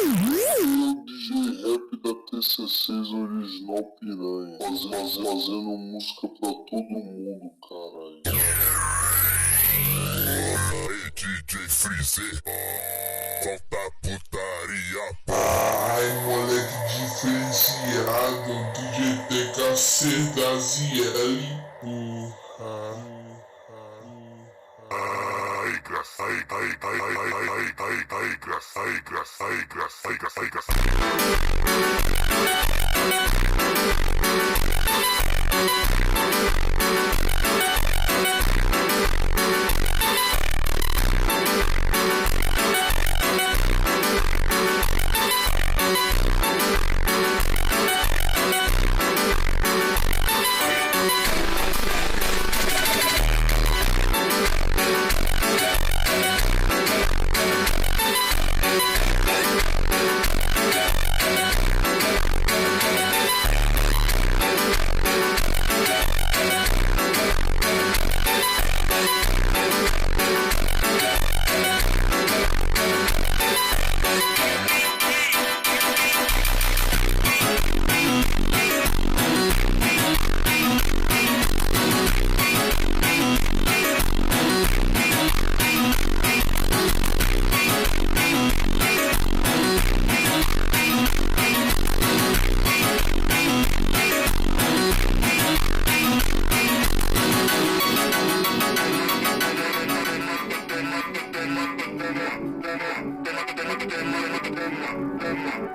DJ Rap da TC6 original piranha, fazendo música pra todo mundo, caralho. Ei, DJ Freezer, solta a putaria. Ai, moleque diferenciado, DJ TKC da ZL, porra. Ai, graça, ai, graça.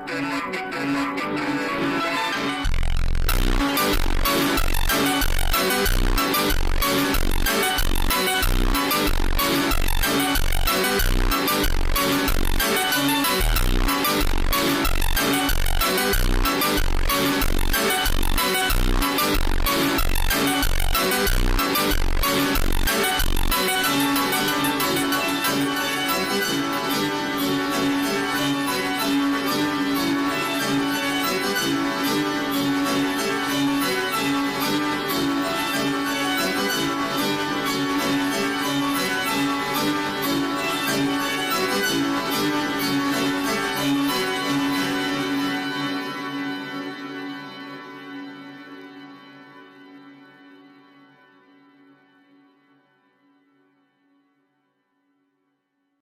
Tema